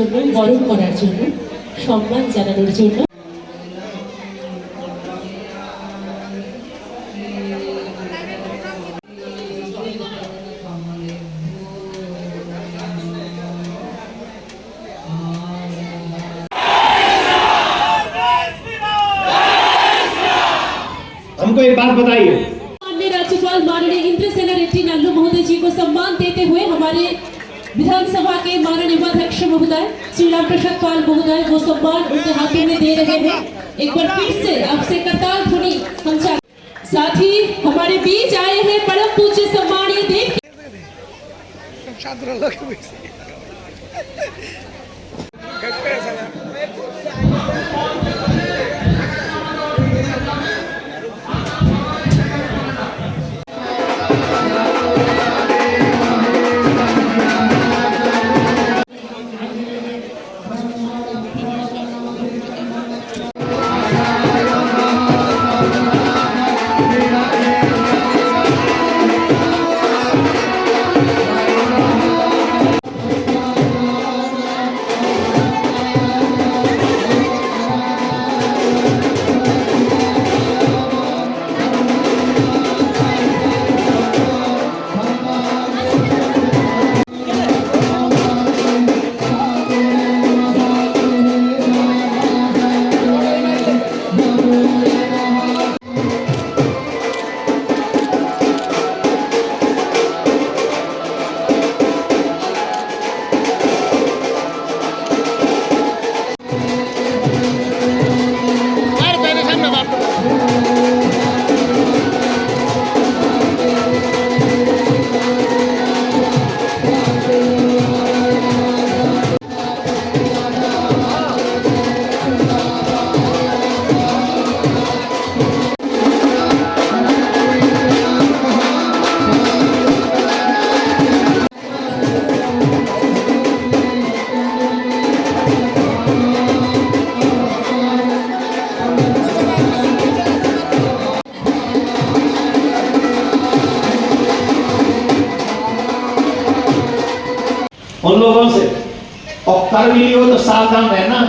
জন্য, বরণ করার জন্য, সম্মান জানানোর জন্য। हमको एक बात बताइए, माननीय राज्यपाल माननीय इंद्रसेना रेड्डी नाल्लू महोदय जी को सम्मान देते हुए हमारे विधानसभा के माननीय उपाध्यक्ष महोदय श्री राम प्रसाद पाल महोदय वो सम्मान उनके हाथों में दे रहे हैं। एक बार फिर से आपसे करताल ध्वनि हम साथ ही हमारे बीच आए हैं परम पूज्य सम्मानीय देव उन लोगों से और कर भी लियो तो सावधान रहना,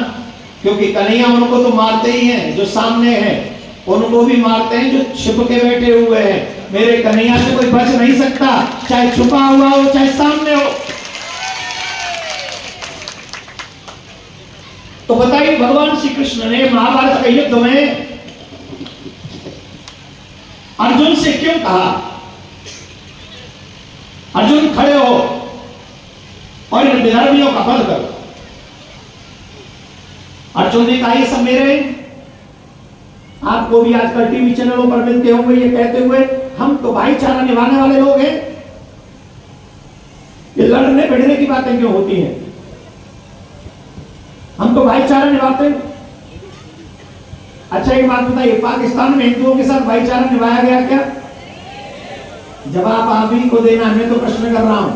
क्योंकि कन्हैया उनको तो मारते ही हैं जो सामने हैं, उनको भी मारते हैं जो छिप के बैठे हुए हैं। मेरे कन्हैया से कोई बच नहीं सकता, चाहे छुपा हुआ हो चाहे सामने हो। तो बताइए, भगवान श्री कृष्ण ने महाभारत के युद्ध में अर्जुन से क्यों कहा, अर्जुन खड़े हो और इन विधर्मियों का वध करो। अर्जुन ने कहा ये सब मेरे, आपको भी आजकल टीवी चैनलों पर मिलते होंगे ये कहते हुए, हम तो भाईचारा निभाने वाले लोग हैं, ये लड़ने भिड़ने की बातें क्यों होती हैं, हम तो भाईचारा निभाते हैं। अच्छा एक बात बताइए, पाकिस्तान में हिंदुओं के साथ भाईचारा निभाया गया क्या? जवाब आप ही को देना, मैं तो प्रश्न कर रहा हूं,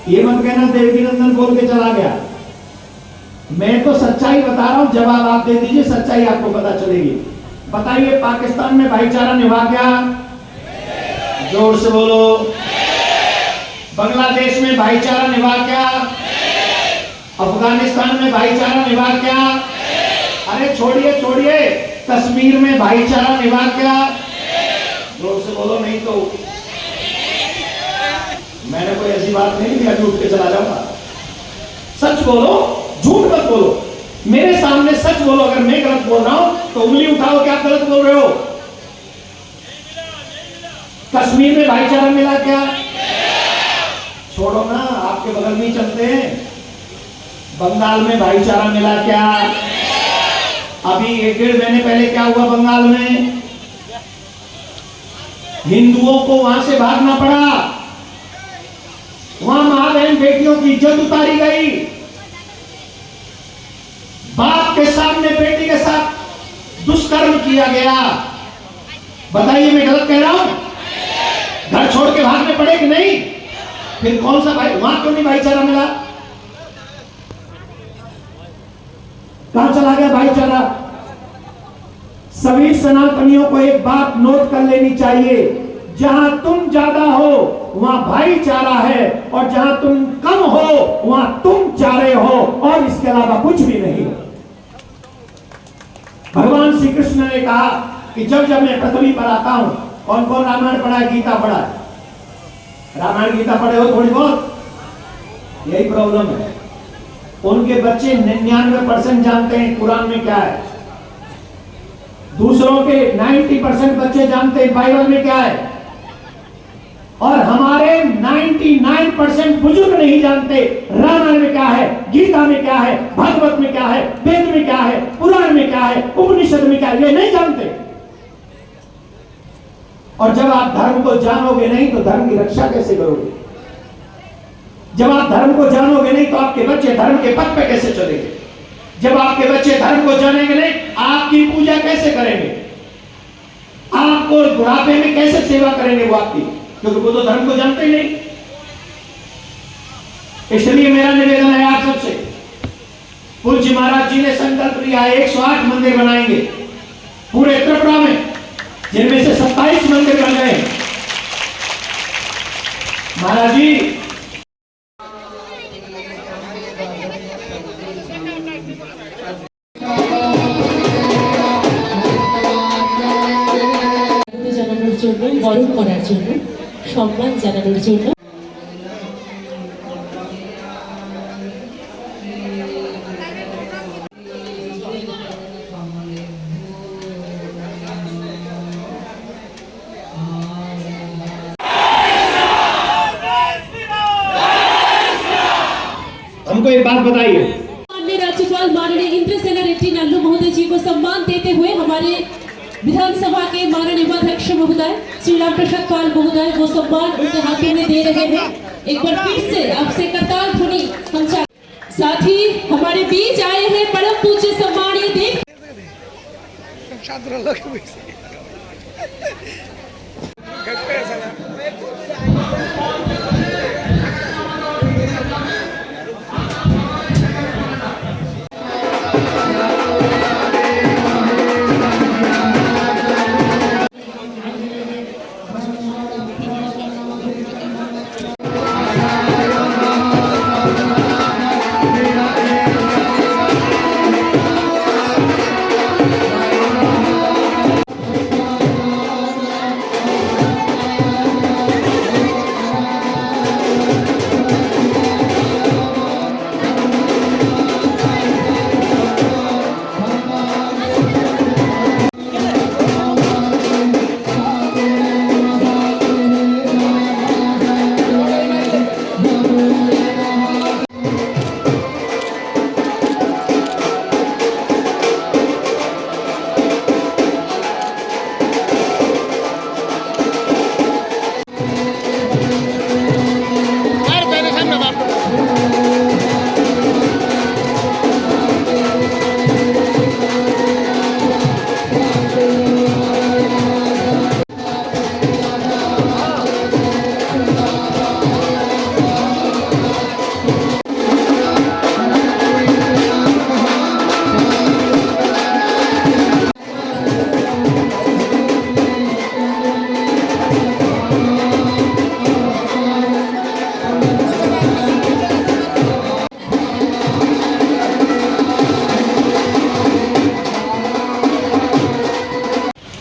ये मत कहना देवकी नंदन बोल के चला गया। मैं तो सच्चाई बता रहा हूं, जवाब आप दे दीजिए, सच्चाई आपको पता चलेगी। बताइए, पाकिस्तान में भाईचारा निभा क्या? जोर से बोलो। बांग्लादेश में भाईचारा निभा क्या? अफगानिस्तान में भाईचारा निभा क्या? अरे छोड़िए छोड़िए, कश्मीर में भाईचारा निभा क्या? जोर से बोलो, नहीं तो मैंने कोई ऐसी बात नहीं कि अभी उठ के चला जाऊंगा। सच बोलो, झूठ मत बोलो, मेरे सामने सच बोलो। अगर मैं गलत बोल रहा हूं तो उंगली उठाओ कि आप गलत बोल रहे हो। कश्मीर में भाईचारा मिला क्या? छोड़ो ना, आपके बगल में चलते हैं। बंगाल में भाईचारा मिला क्या? अभी 1-1.5 महीने पहले क्या हुआ बंगाल में? हिंदुओं को वहां से भागना पड़ा, वहां मां बहन बेटियों की इज्जत उतारी गई, बाप के सामने बेटी के साथ दुष्कर्म किया गया। बताइए मैं गलत कह रहा हूं? घर छोड़ के भागने पड़े कि नहीं? फिर कौन सा भाई, वहां क्यों नहीं भाईचारा मिला? कहां चला गया भाईचारा? सभी सनातनियों को एक बात नोट कर लेनी चाहिए, जहां तुम ज्यादा हो वहां भाईचारा है, और जहां तुम कम हो वहां तुम चारे हो, और श्री कृष्ण ने कहा कि जब जब मैं पृथ्वी पर आता हूं, कौन कौन रामायण पढ़ा है, गीता पढ़ा है? रामायण गीता पढ़े हो थोड़ी बहुत? यही प्रॉब्लम है, उनके बच्चे 99% जानते हैं कुरान में क्या है, दूसरों के 90% बच्चे जानते हैं बाइबल में क्या है, और हमारे 99% बुजुर्ग नहीं जानते रामायण में क्या है, गीता में क्या है, भागवत में क्या है, वेद में क्या है, पुराण में क्या है, उपनिषद में क्या है, ये नहीं जानते। और जब आप धर्म को जानोगे नहीं तो धर्म की रक्षा कैसे करोगे? जब आप धर्म को जानोगे नहीं तो आपके बच्चे धर्म के पथ पे कैसे चलेंगे? जब आपके बच्चे धर्म को जानेंगे नहीं, आपकी पूजा कैसे करेंगे? आपको बुढ़ापे में कैसे सेवा करेंगे वो आपकी? क्योंकि वो तो धर्म को जानते ही नहीं। इसलिए मेरा निवेदन है आप सबसे, पूज्य महाराज जी ने संकल्प लिया 108 मंदिर बनाएंगे पूरे त्रिपुरा में, जिनमें से 27 मंदिर बन गए। महाराज जी জানানোর জন্য, বরণ করার জন্য, সম্মান জানানোর জন্য हमको एक बात बताइए, माननीय राज्यपाल माननीय इंद्रसेना रेड्डी नल्लू महोदय जी को सम्मान देते हुए हमारे विधानसभा के माननीय उपाध्यक्ष महोदय श्री राम प्रसाद पाल महोदय वो सम्मान उनके हाथों में दे रहे हैं। एक बार फिर से आपसे करताल ध्वनि हम साथ ही हमारे बीच आए हैं परम पूज्य सम्मानीय देव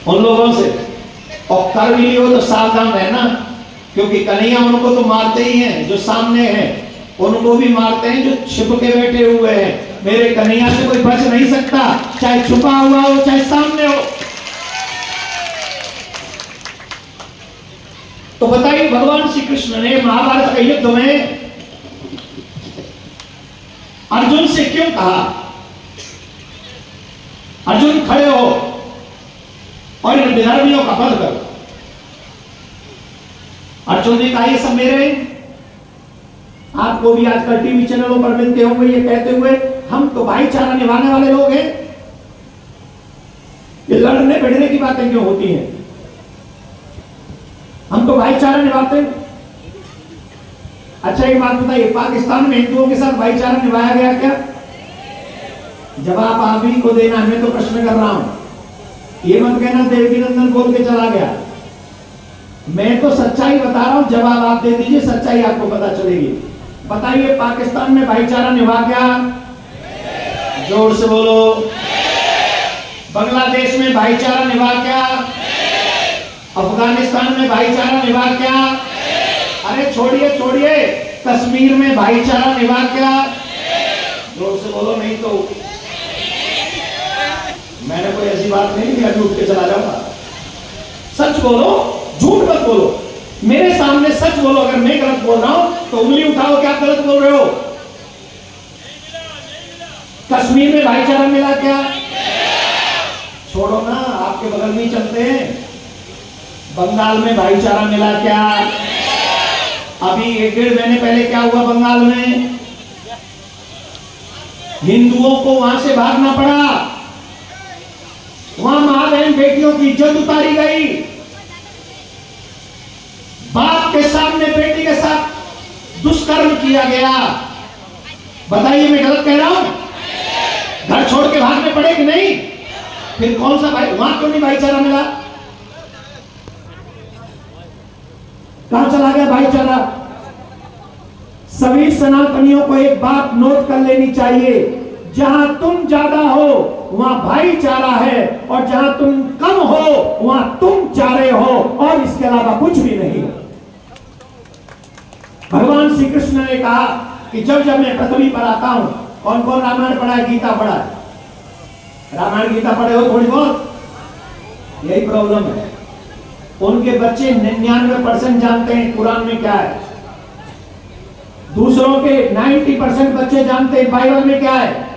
उन लोगों से, और कर भी लियो तो सावधान रहना, क्योंकि कन्हैया उनको तो मारते ही हैं, जो सामने हैं उनको भी मारते हैं, जो छिप के बैठे हुए हैं। मेरे कन्हैया से कोई बच नहीं सकता, चाहे छुपा हुआ हो चाहे सामने हो। तो बताइए, भगवान श्री कृष्ण ने महाभारत के युद्ध में अर्जुन से क्यों कहा, अर्जुन खड़े हो और इन विधर्मियों का वध करो? अर्जुन ने कहा ये सब मेरे हैं। आपको भी आजकल टीवी चैनलों पर मिलते होंगे ये कहते हुए, हम तो भाईचारा निभाने वाले लोग हैं। ये लड़ने भिड़ने की बातें क्यों होती हैं? हम तो भाईचारा निभाते हैं। अच्छा एक बात बताइए, पाकिस्तान में हिंदुओं के साथ भाईचारा निभाया गया क्या? जवाब आप ही को देना, मैं तो प्रश्न कर रहा हूं। ये मत कहना देवकी नंदन बोल के चला गया। मैं तो सच्चाई बता रहा हूं, जवाब आप दे दीजिए, सच्चाई आपको पता चलेगी। बताइए, पाकिस्तान में भाईचारा निभा क्या? जोर से बोलो। बांग्लादेश में भाईचारा निभा क्या? अफगानिस्तान में भाईचारा निभा क्या? अरे छोड़िए छोड़िए, कश्मीर में भाईचारा निभा क्या? जोर से बोलो, नहीं तो मैंने कोई ऐसी बात नहीं कि अभी उठ के चला जाऊंगा। सच बोलो, झूठ मत बोलो, मेरे सामने सच बोलो। अगर मैं गलत बोल रहा हूं तो उंगली उठाओ, क्या गलत बोल रहे हो? कश्मीर में भाईचारा मिला क्या? छोड़ो ना, आपके बगल में ही चलते हैं। बंगाल में भाईचारा मिला क्या? अभी 1-1.5 महीने पहले क्या हुआ बंगाल में? हिंदुओं को वहां से भागना पड़ा। वहां मां बहन बेटियों की इज्जत उतारी गई। बाप के सामने बेटी के साथ दुष्कर्म किया गया। बताइए मैं गलत कह रहा हूं? घर छोड़ के भागने पड़े कि नहीं? फिर कौन सा भाई, वहां क्यों नहीं भाईचारा मिला? कहां चला गया भाईचारा? सभी सनातनियों को एक बात नोट कर लेनी चाहिए, जहां तुम ज्यादा हो वहां भाईचारा है, और जहां तुम कम हो वहां तुम चारे हो, और इसके अलावा कुछ भी नहीं। भगवान श्री कृष्ण ने कहा कि जब जब मैं पृथ्वी पर आता हूं, कौन कौन रामायण पढ़ा है, गीता पढ़ा है? रामायण गीता पढ़े हो थोड़ी बहुत? यही प्रॉब्लम है, उनके बच्चे 99% जानते हैं कुरान में क्या है। दूसरों के 90% बच्चे जानते हैं बाइबल में क्या है,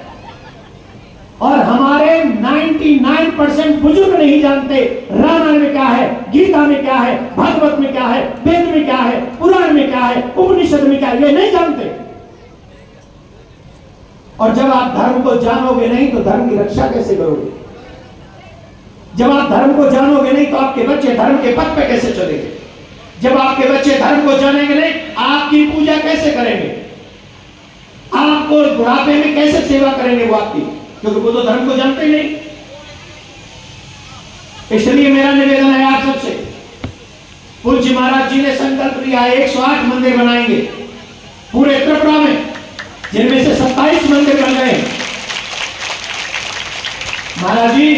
और हमारे 99% बुजुर्ग नहीं जानते रामायण में क्या है, गीता में क्या है, भागवत में क्या है, वेद में क्या है, पुराण में क्या है, उपनिषद में क्या है, ये नहीं जानते। और जब आप धर्म को जानोगे नहीं तो धर्म की रक्षा कैसे करोगे? जब आप धर्म को जानोगे नहीं तो आपके बच्चे धर्म के पथ पे कैसे चलेंगे? जब आपके बच्चे धर्म को जानेंगे नहीं, आपकी पूजा कैसे करेंगे? आपको बुढ़ापे में कैसे सेवा करेंगे वो आपकी? क्योंकि वो तो धर्म को जानते ही नहीं। इसलिए मेरा निवेदन है आप सबसे, पूज्य महाराज जी ने संकल्प लिया 108 मंदिर बनाएंगे पूरे त्रिपुरा में, जिनमें से 27 मंदिर बन गए। महाराज जी